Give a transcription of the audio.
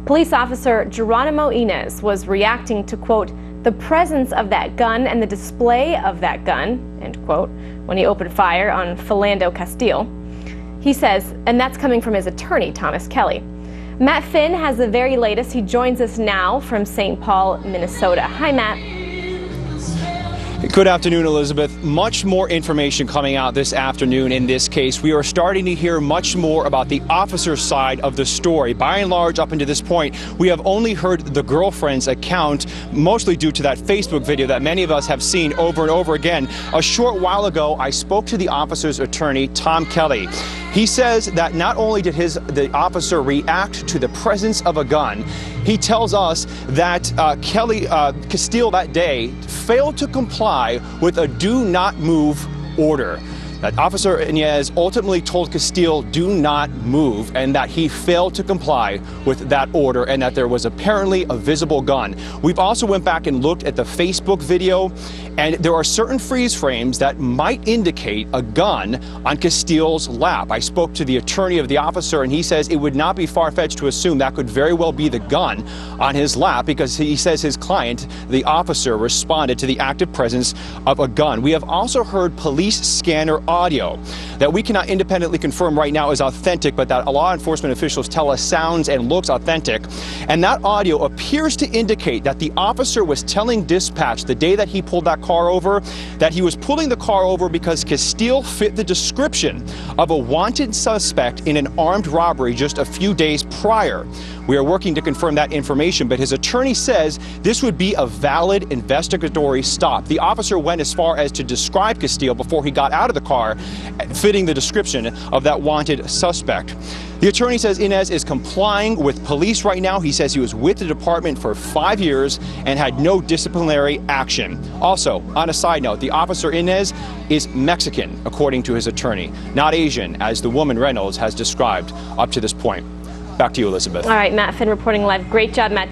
Police officer Geronimo Inez was reacting to, quote, the presence of that gun and the display of that gun, end quote, when he opened fire on Philando Castile. He says, and that's coming from his attorney, Thomas Kelly. Matt Finn has the very latest. He joins us now from St. Paul, Minnesota. Hi, Matt. Good afternoon, Elizabeth. Much more information coming out this afternoon in this case. We are starting to hear much more about the officer's side of the story. By and large, up until this point, we have only heard the girlfriend's account, mostly due to that Facebook video that many of us have seen over and over again. A short while ago, I spoke to the officer's attorney, Tom Kelly. He says that not only did the officer react to the presence of a gun, he tells us that Castile that day failed to comply with a do not move order. That Officer Inez ultimately told Castile do not move, and that he failed to comply with that order, and that there was apparently a visible gun. We've also went back and looked at the Facebook video, and there are certain freeze frames that might indicate a gun on Castile's lap. I spoke to the attorney of the officer, and he says it would not be far-fetched to assume that could very well be the gun on his lap, because he says his client, the officer, responded to the active presence of a gun. We have also heard police scanner audio that we cannot independently confirm right now is authentic, but that law enforcement officials tell us sounds and looks authentic. And that audio appears to indicate that the officer was telling dispatch the day that he pulled that car over, that he was pulling the car over because Castile fit the description of a wanted suspect in an armed robbery just a few days prior. We are working to confirm that information, but his attorney says this would be a valid investigatory stop. The officer went as far as to describe Castile before he got out of the car, fitting the description of that wanted suspect. The attorney says Inez is complying with police right now. He says he was with the department for 5 years and had no disciplinary action. Also, on a side note, the officer Inez is Mexican, according to his attorney, not Asian, as the woman Reynolds has described up to this point. Back to you, Elizabeth. All right, Matt Finn reporting live. Great job, Matt.